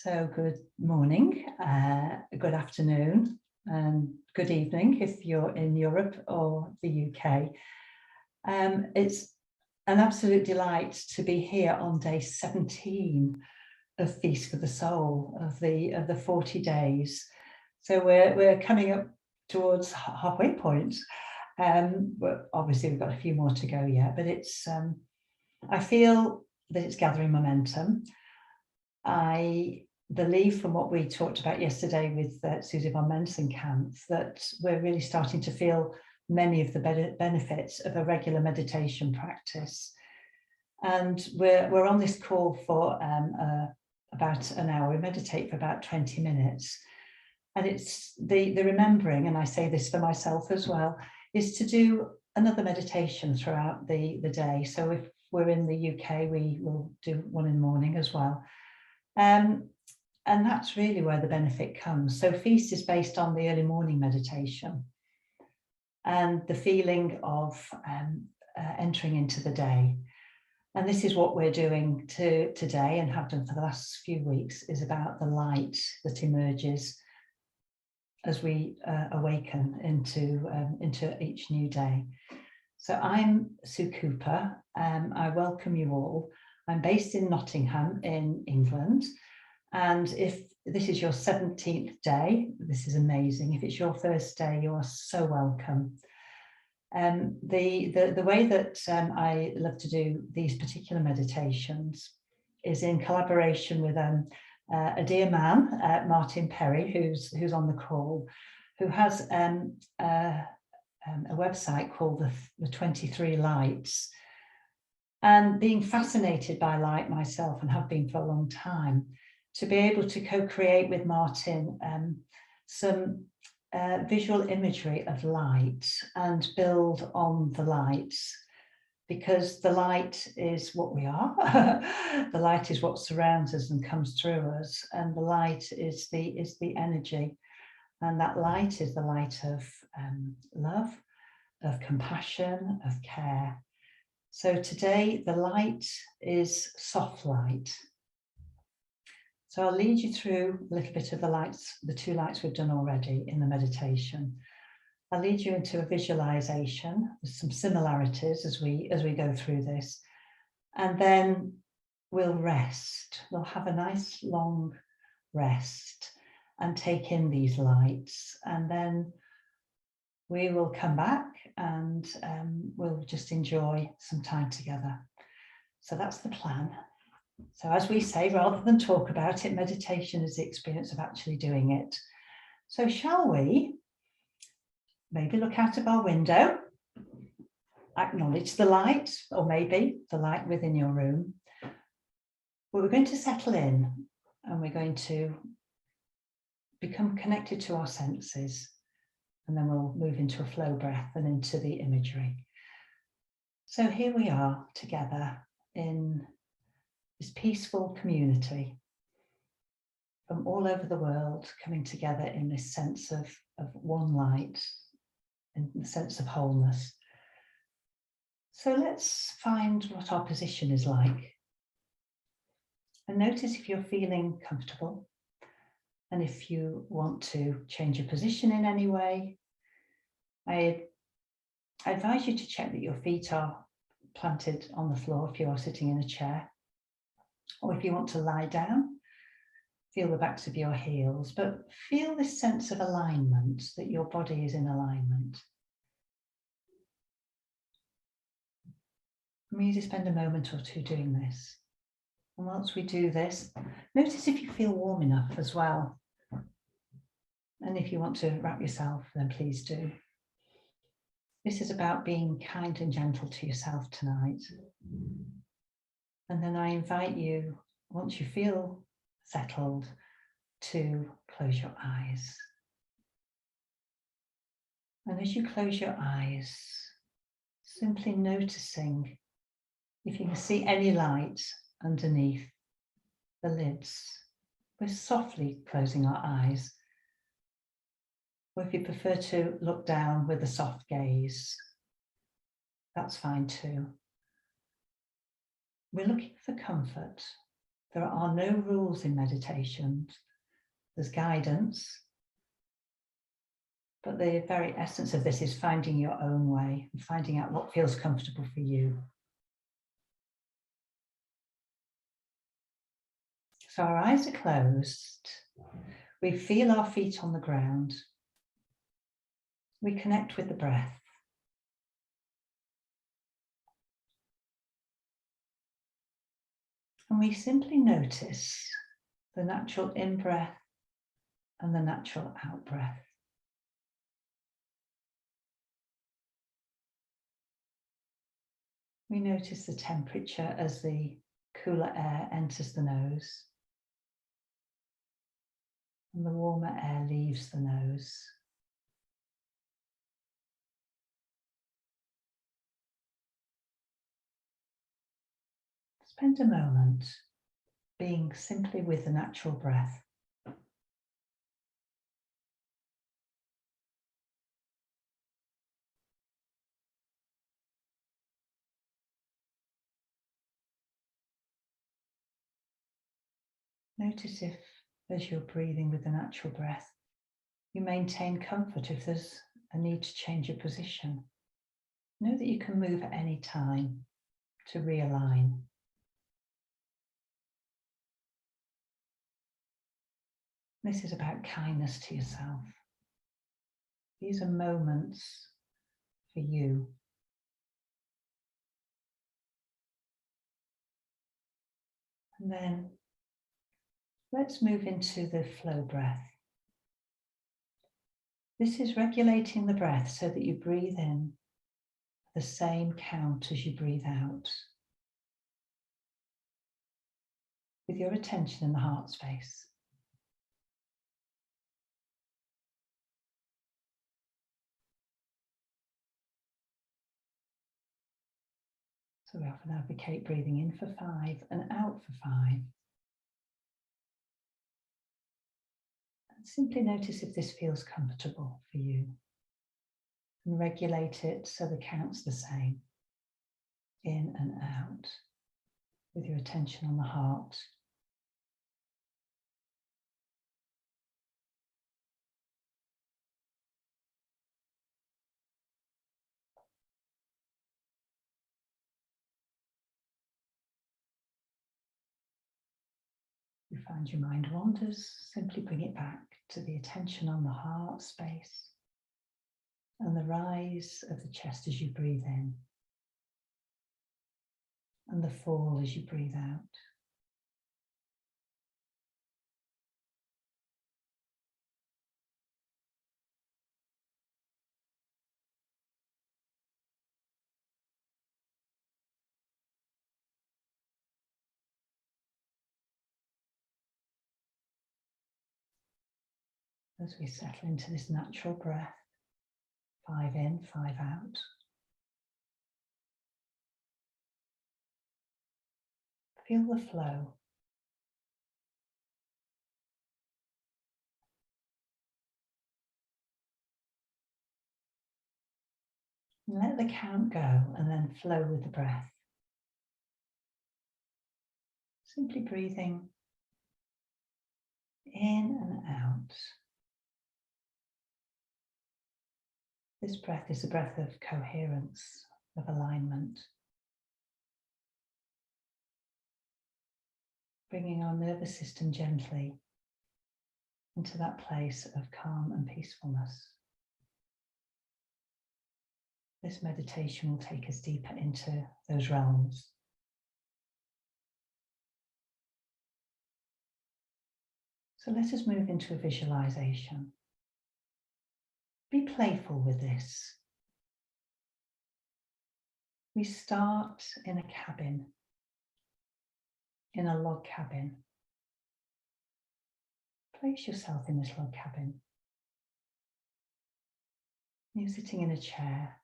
So good morning, good afternoon, and good evening if you're in Europe or the UK. It's an absolute delight to be here on day 17 of Feast for the Soul of the 40 days. So we're coming up towards halfway point. But obviously we've got a few more to go yet, but it's I feel that it's gathering momentum. I believe from what we talked about yesterday with Susie von Mensenkamp that we're really starting to feel many of the benefits of a regular meditation practice. And we're on this call for about an hour. We meditate for about 20 minutes. And it's the remembering, and I say this for myself as well, is to do another meditation throughout the day. So if we're in the UK, we will do one in the morning as well. And that's really where the benefit comes. So Feast is based on the early morning meditation and the feeling of entering into the day. And this is what we're doing today and have done for the last few weeks, is about the light that emerges as we awaken into each new day. So I'm Sue Cooper. I welcome you all. I'm based in Nottingham in England. And if this is your 17th day, this is amazing. If it's your first day, you are so welcome. The way that I love to do these particular meditations is in collaboration with a dear man, Martin Perry, who's on the call, who has a website called the 23 Lights. And being fascinated by light myself, and have been for a long time, to be able to co-create with Martin some visual imagery of light and build on the light, because the light is what we are. The light is what surrounds us and comes through us, and the light is the energy, and that light is the light of love, of compassion, of care. So today the light is soft light. So I'll lead you through a little bit of the two lights we've done already in the meditation. I'll lead you into a visualization. There's some similarities as we go through this. And then we'll rest. We'll have a nice long rest and take in these lights. And then we will come back and we'll just enjoy some time together. So that's the plan. So as we say, rather than talk about it, meditation is the experience of actually doing it. So shall we maybe look out of our window, acknowledge the light, or maybe the light within your room. But we're going to settle in and we're going to become connected to our senses. And then we'll move into a flow breath and into the imagery. So here we are together in this peaceful community from all over the world, coming together in this sense of one light and the sense of wholeness. So let's find what our position is like. And notice if you're feeling comfortable, and if you want to change your position in any way. I advise you to check that your feet are planted on the floor if you are sitting in a chair. Or if you want to lie down, feel the backs of your heels, but feel this sense of alignment, that your body is in alignment. We usually spend a moment or two doing this. And once we do this, notice if you feel warm enough as well. And if you want to wrap yourself, then please do. This is about being kind and gentle to yourself tonight. And then I invite you, once you feel settled, to close your eyes. And as you close your eyes, simply noticing if you can see any light underneath the lids. We're softly closing our eyes. Or if you prefer to look down with a soft gaze, that's fine too. We're looking for comfort. There are no rules in meditation. There's guidance, but the very essence of this is finding your own way and finding out what feels comfortable for you. So our eyes are closed. We feel our feet on the ground. We connect with the breath. And we simply notice the natural in-breath and the natural out-breath. We notice the temperature as the cooler air enters the nose and the warmer air leaves the nose. Spend a moment being simply with the natural breath. Notice if, as you're breathing with the natural breath, you maintain comfort. If there's a need to change your position, know that you can move at any time to realign. This is about kindness to yourself. These are moments for you. And then let's move into the flow breath. This is regulating the breath so that you breathe in the same count as you breathe out, with your attention in the heart space. So we often advocate breathing in for 5 and out for 5. And simply notice if this feels comfortable for you. And regulate it so the count's the same, in and out, with your attention on the heart. If you find your mind wanders, simply bring it back to the attention on the heart space and the rise of the chest as you breathe in and the fall as you breathe out. As we settle into this natural breath, 5 in, 5 out. Feel the flow. And let the count go and then flow with the breath. Simply breathing in and out. This breath is a breath of coherence, of alignment. Bringing our nervous system gently into that place of calm and peacefulness. This meditation will take us deeper into those realms. So let us move into a visualization. Be playful with this. We start in a cabin, in a log cabin. Place yourself in this log cabin. You're sitting in a chair.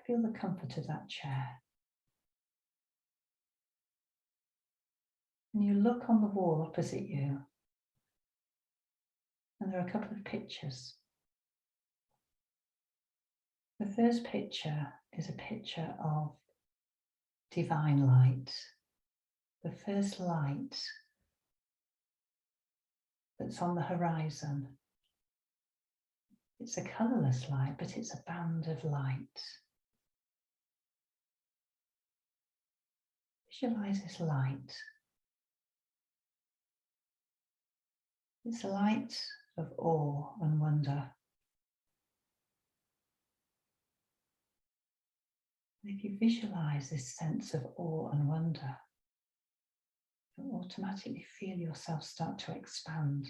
Feel the comfort of that chair. And you look on the wall opposite you, and there are a couple of pictures. The first picture is a picture of divine light, the first light that's on the horizon. It's a colourless light, but it's a band of light. Visualize this light. It's a light of awe and wonder. If you visualize this sense of awe and wonder, you'll automatically feel yourself start to expand.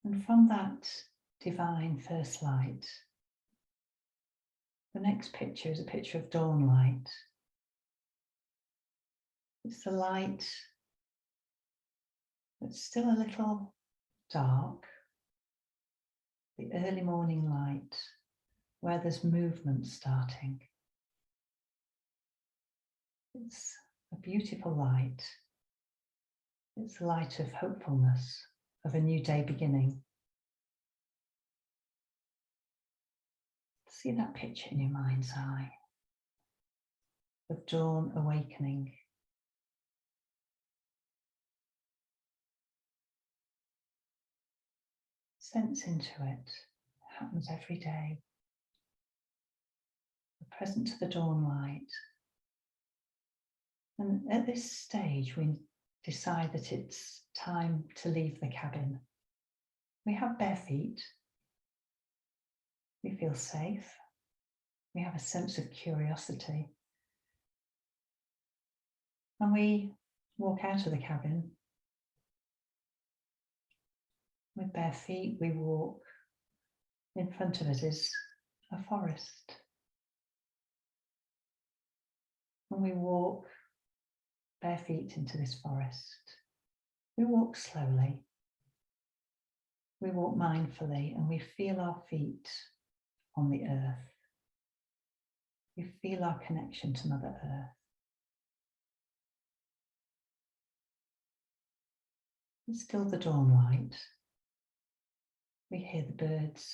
And from that divine first light, the next picture is a picture of dawn light. It's the light that's still a little dark, the early morning light, where there's movement starting. It's a beautiful light. It's the light of hopefulness, of a new day beginning. See that picture in your mind's eye of dawn awakening. Sense into it. It happens every day. We're present to the dawn light. And at this stage, we decide that it's time to leave the cabin. We have bare feet. We feel safe. We have a sense of curiosity. And we walk out of the cabin. With bare feet, we walk. In front of us is a forest. And we walk bare feet into this forest. We walk slowly. We walk mindfully, and we feel our feet on the earth. We feel our connection to Mother Earth. It's still the dawn light. We hear the birds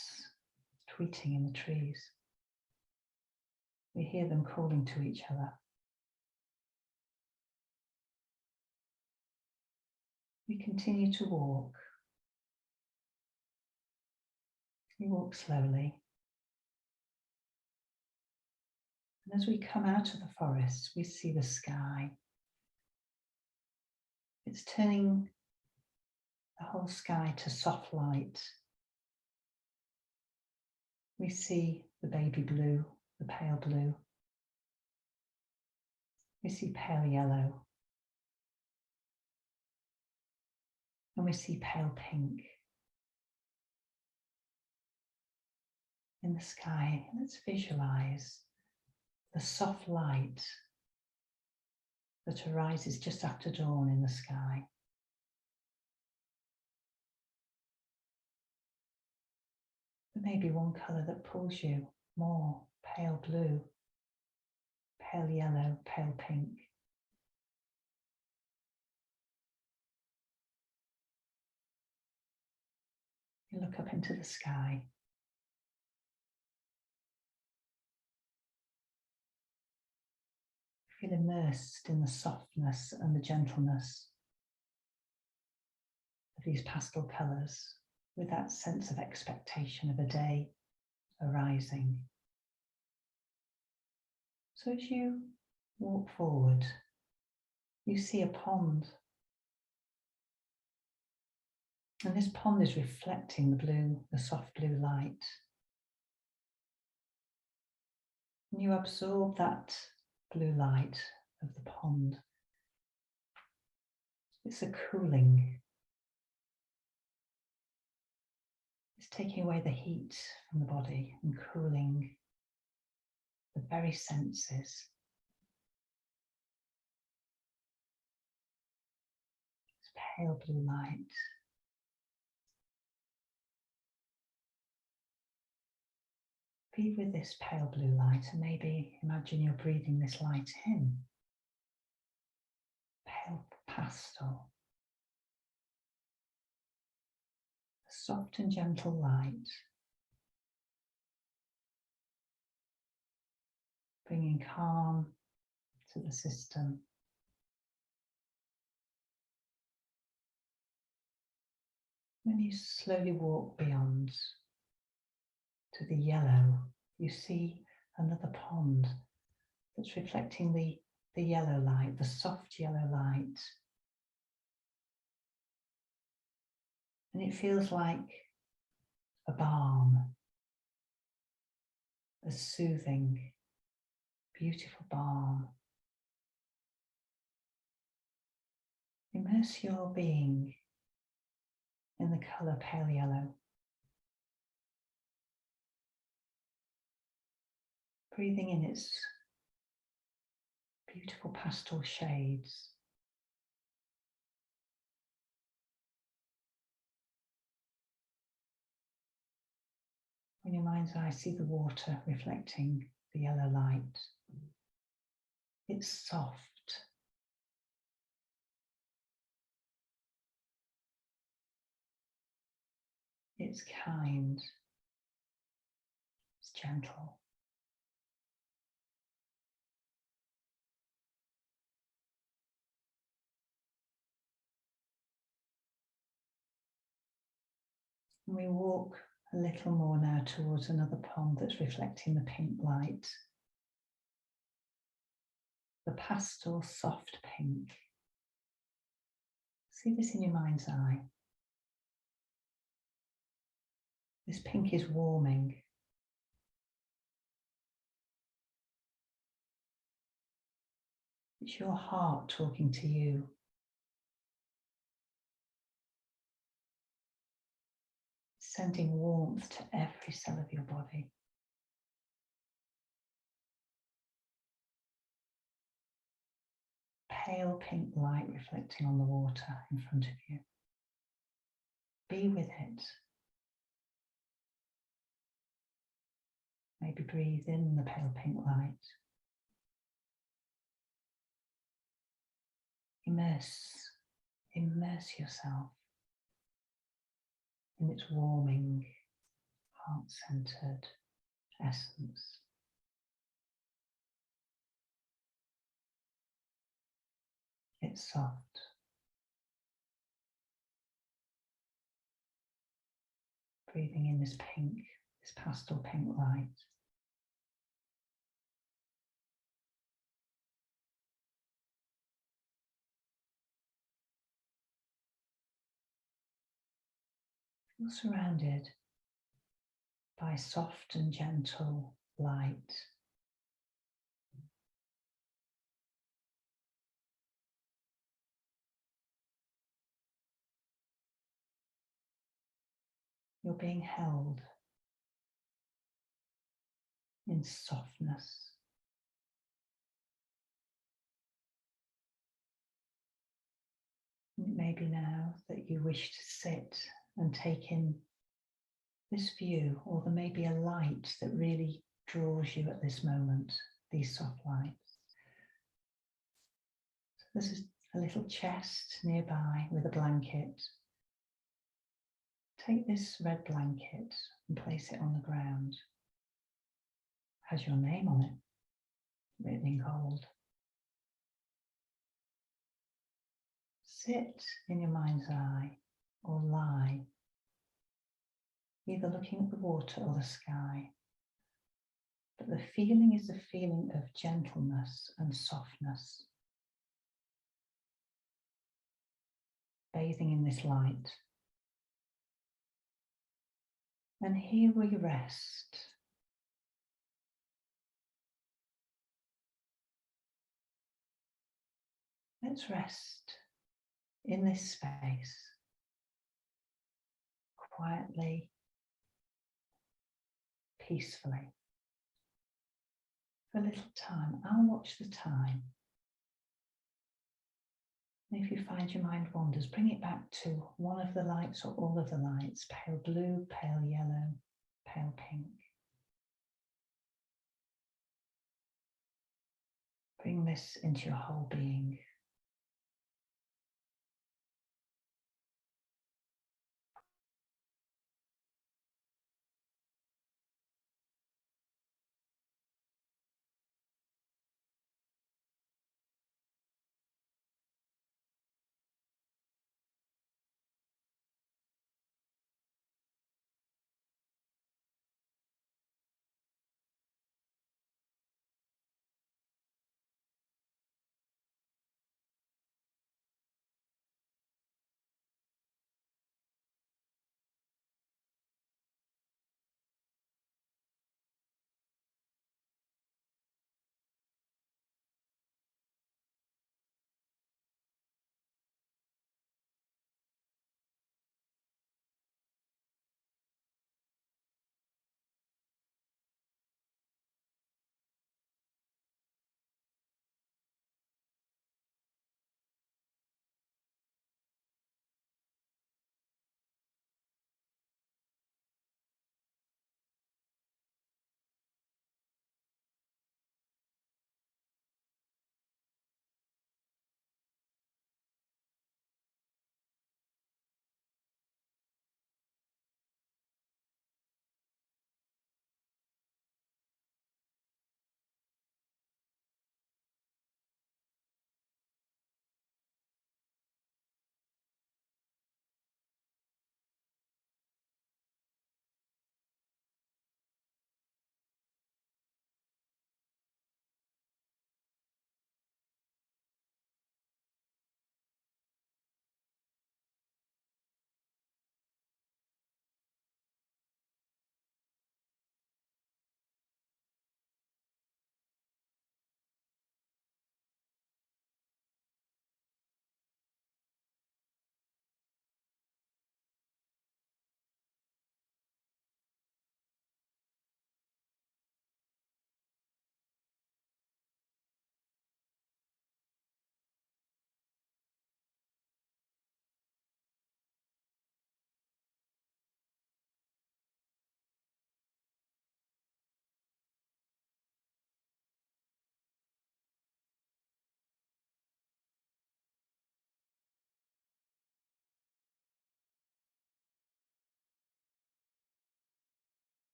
tweeting in the trees. We hear them calling to each other. We continue to walk. We walk slowly. And as we come out of the forest, we see the sky. It's turning the whole sky to soft light. We see the baby blue, the pale blue. We see pale yellow. And we see pale pink. In the sky, let's visualize the soft light that arises just after dawn in the sky. There may be one colour that pulls you more, pale blue, pale yellow, pale pink. You look up into the sky. Feel immersed in the softness and the gentleness of these pastel colours, with that sense of expectation of a day arising. So as you walk forward, you see a pond. And this pond is reflecting the blue, the soft blue light. And you absorb that blue light of the pond. It's a cooling. It's taking away the heat from the body and cooling the very senses. It's pale blue light. Be with this pale blue light and maybe imagine you're breathing this light in. Pale pastel. A soft and gentle light. bringing calm to the system. When you slowly walk beyond to the yellow, you see another pond that's reflecting the yellow light, the soft yellow light. And it feels like a balm, a soothing, beautiful balm. Immerse your being in the colour pale yellow. Breathing in its beautiful pastel shades. In your mind's eye, see the water reflecting the yellow light. It's soft. It's kind. It's gentle. And we walk a little more now towards another pond that's reflecting the pink light. The pastel soft pink. See this in your mind's eye. This pink is warming. It's your heart talking to you. Sending warmth to every cell of your body. Pale pink light reflecting on the water in front of you. Be with it. Maybe breathe in the pale pink light. Immerse yourself in its warming, heart-centered essence. It's soft. Breathing in this pink, this pastel pink light. Feel surrounded by soft and gentle light. You're being held in softness. It may be now that you wish to sit and take in this view, or there may be a light that really draws you at this moment, these soft lights. So there's a little chest nearby with a blanket. Take this red blanket and place it on the ground. It has your name on it, written in gold. Sit in your mind's eye or lie, either looking at the water or the sky. But the feeling is the feeling of gentleness and softness. Bathing in this light. And here we rest. Let's rest in this space, quietly, peacefully. For a little time, I'll watch the time. And if you find your mind wanders, bring it back to one of the lights or all of the lights, pale blue, pale yellow, pale pink. Bring this into your whole being.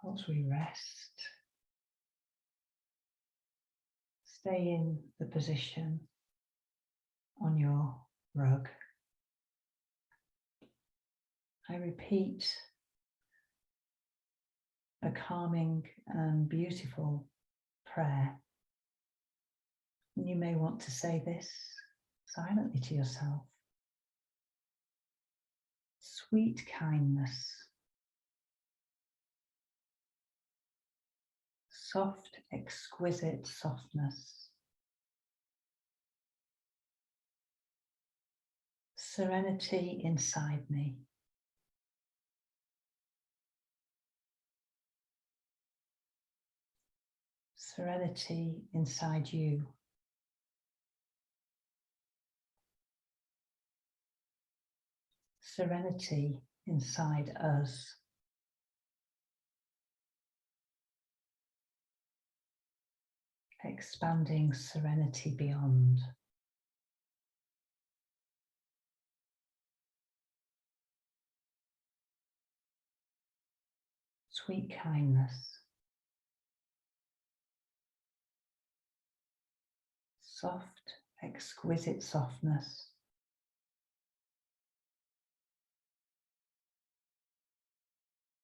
Whilst we rest, stay in the position on your rug. I repeat a calming and beautiful prayer. And you may want to say this silently to yourself. Sweet kindness, soft, exquisite softness, serenity inside me. Serenity inside you. Serenity inside us. Expanding serenity beyond. Sweet kindness. Soft, exquisite softness.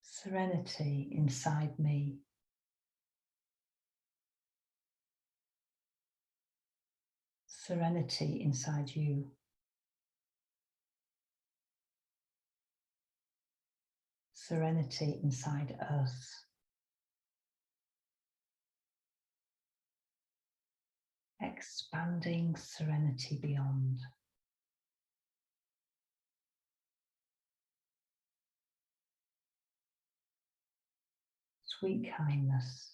Serenity inside me. Serenity inside you. Serenity inside us. Expanding serenity beyond. Sweet kindness.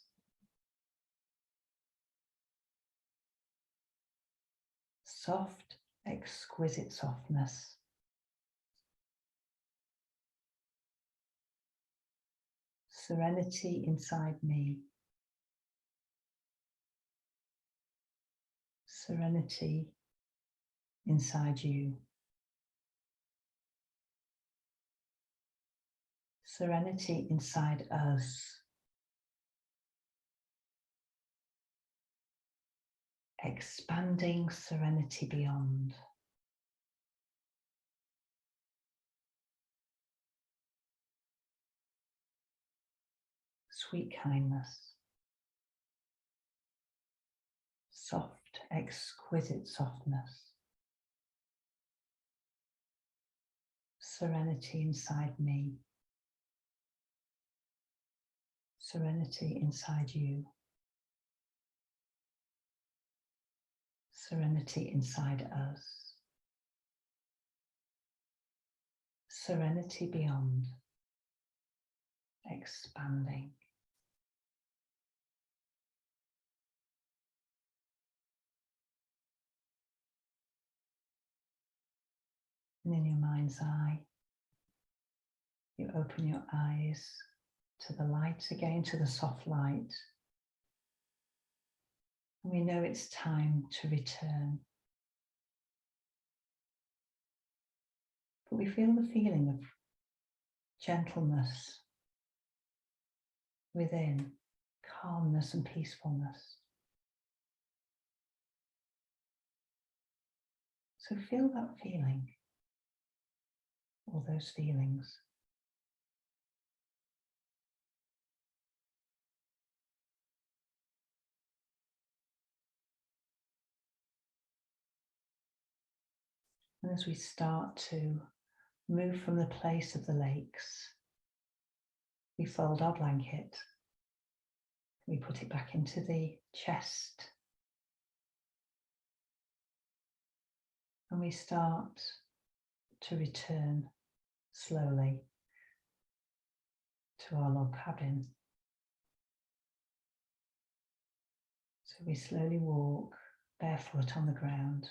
Soft, exquisite softness. Serenity inside me. Serenity inside you. Serenity inside us. Expanding serenity beyond. Sweet kindness. Soft, exquisite softness. Serenity inside me. Serenity inside you. Serenity inside us. Serenity beyond. Expanding. And in your mind's eye, you open your eyes to the light again, to the soft light. And we know it's time to return. But we feel the feeling of gentleness within, calmness and peacefulness. So feel that feeling, all those feelings. And as we start to move from the place of the lakes, we fold our blanket. We put it back into the chest. And we start to return slowly to our log cabin. So we slowly walk barefoot on the ground.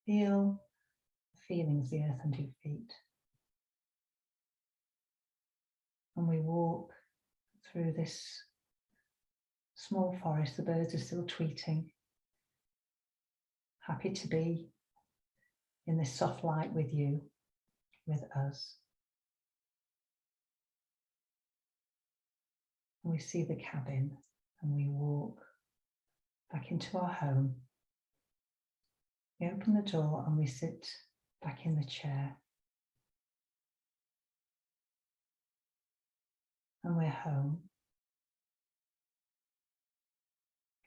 Feel the feelings of the earth under your feet. And we walk through this small forest. The birds are still tweeting. Happy to be in this soft light with you, with us. And we see the cabin and we walk back into our home. We open the door and we sit back in the chair. And we're home.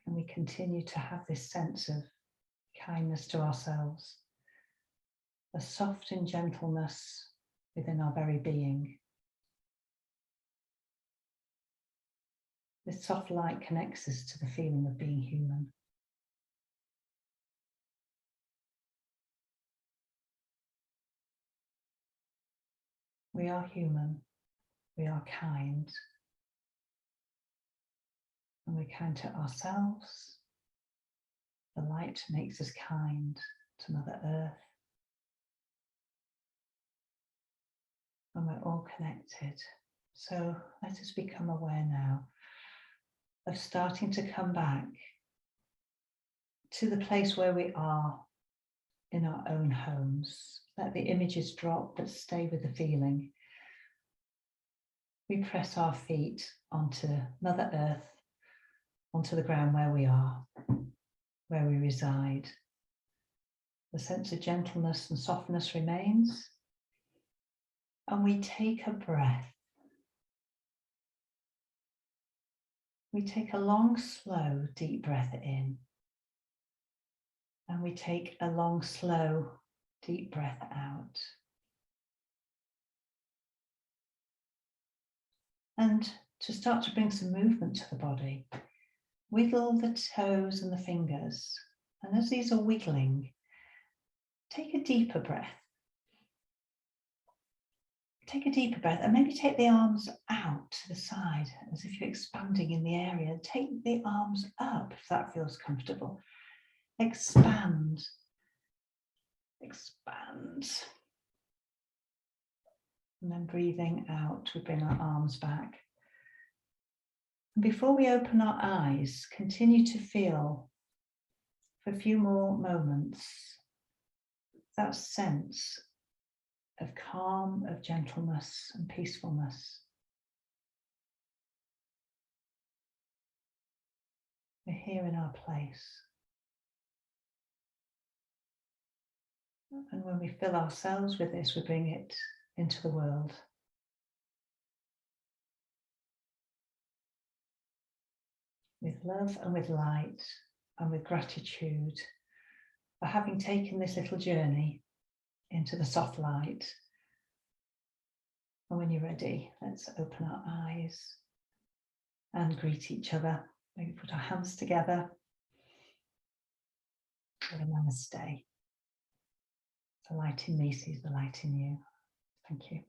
And we continue to have this sense of kindness to ourselves, a soft and gentleness within our very being. This soft light connects us to the feeling of being human. We are human, we are kind, and we're kind to ourselves. The light makes us kind to Mother Earth. And we're all connected. So let us become aware now of starting to come back to the place where we are in our own homes. Let the images drop, but stay with the feeling. We press our feet onto Mother Earth, onto the ground where we are, where we reside. The sense of gentleness and softness remains. And we take a breath. We take a long, slow, deep breath in. And we take a long, slow, deep breath out. And to start to bring some movement to the body, wiggle the toes and the fingers. And as these are wiggling, take a deeper breath. Take a deeper breath and maybe take the arms out to the side as if you're expanding in the area. Take the arms up if that feels comfortable. Expand. Expand. And then breathing out, we bring our arms back. And before we open our eyes, continue to feel for a few more moments that sense of calm, of gentleness and peacefulness. We're here in our place. And when we fill ourselves with this, we bring it into the world. With love and with light and with gratitude for having taken this little journey into the soft light. And when you're ready, let's open our eyes and greet each other. Maybe put our hands together. With a namaste. The light in me sees the light in you. Thank you.